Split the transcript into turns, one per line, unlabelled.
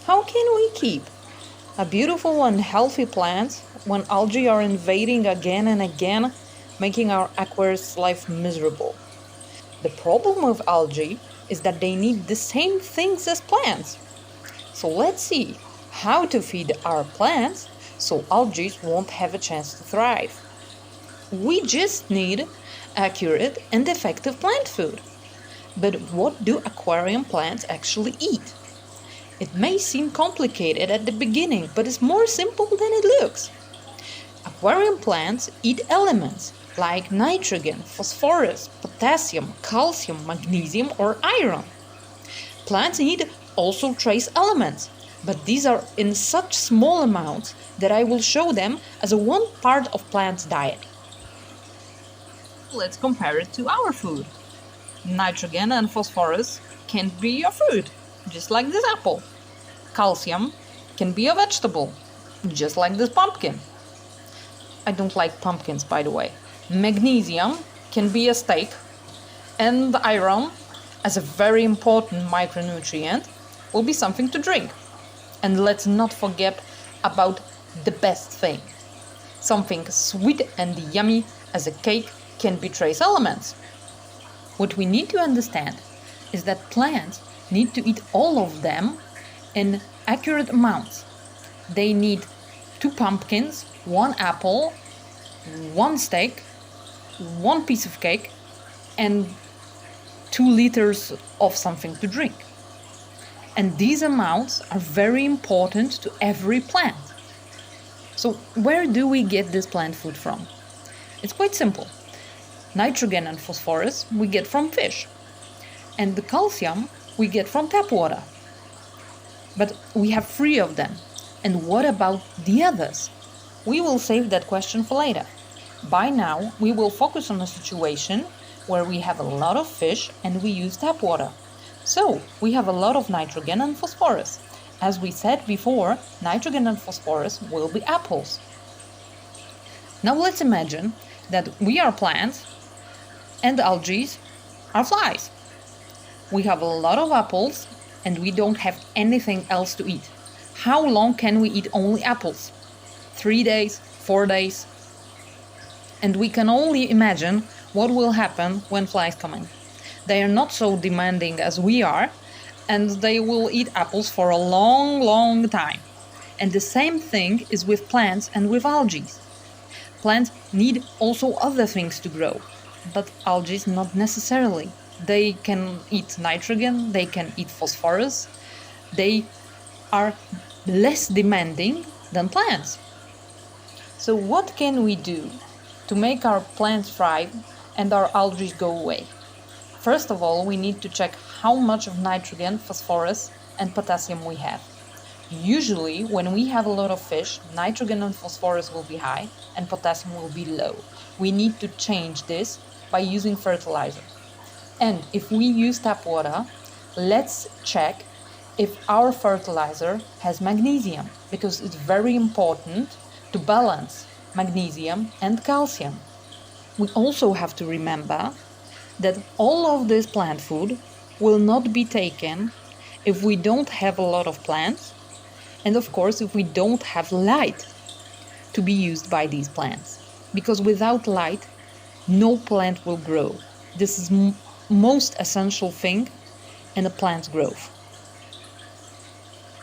How can we keep a beautiful and healthy plant when algae are invading again and again, making our aquarius life miserable? The problem with algae is that they need the same things as plants. So let's see how to feed our plants so algae won't have a chance to thrive. We just need accurate and effective plant food. But what do aquarium plants actually eat? It may seem complicated at the beginning, but it's more simple than it looks. Aquarium plants eat elements like nitrogen, phosphorus, potassium, calcium, magnesium, or iron. Plants eat also trace elements, but these are in such small amounts that I will show them as a one part of plant's diet. Let's compare it to our food. Nitrogen and phosphorus can be a fruit, just like this apple. Calcium can be a vegetable, just like this pumpkin. I don't like pumpkins, by the way. Magnesium can be a steak, and iron, as a very important micronutrient, will be something to drink. And let's not forget about the best thing. Something sweet and yummy as a cake can be trace elements. What we need to understand is that plants need to eat all of them in accurate amounts. They need 2 pumpkins, 1 apple, 1 steak, 1 piece of cake, and 2 liters of something to drink. And these amounts are very important to every plant. So where do we get this plant food from? It's quite simple. Nitrogen and phosphorus we get from fish, and the calcium we get from tap water. But we have 3 of them. And what about the others? We will save that question for later. By now, we will focus on a situation where we have a lot of fish and we use tap water. So, we have a lot of nitrogen and phosphorus. As we said before, nitrogen and phosphorus will be apples. Now let's imagine that we are plants and algae are flies. We have a lot of apples and we don't have anything else to eat. How long can we eat only apples? 3 days, 4 days? And we can only imagine what will happen when flies come in. They are not so demanding as we are, and they will eat apples for a long, long time. And the same thing is with plants and with algae. Plants need also other things to grow, but algae not necessarily. They can eat nitrogen, they can eat phosphorus. They are less demanding than plants. So what can we do to make our plants thrive and our algae go away? First of all, we need to check how much of nitrogen, phosphorus, and potassium we have. Usually, when we have a lot of fish, nitrogen and phosphorus will be high and potassium will be low. We need to change this by using fertilizer. And if we use tap water, let's check if our fertilizer has magnesium, because it's very important to balance magnesium and calcium. We also have to remember that all of this plant food will not be taken if we don't have a lot of plants, and of course if we don't have light to be used by these plants, because without light no plant will grow. This is most essential thing in a plant's growth.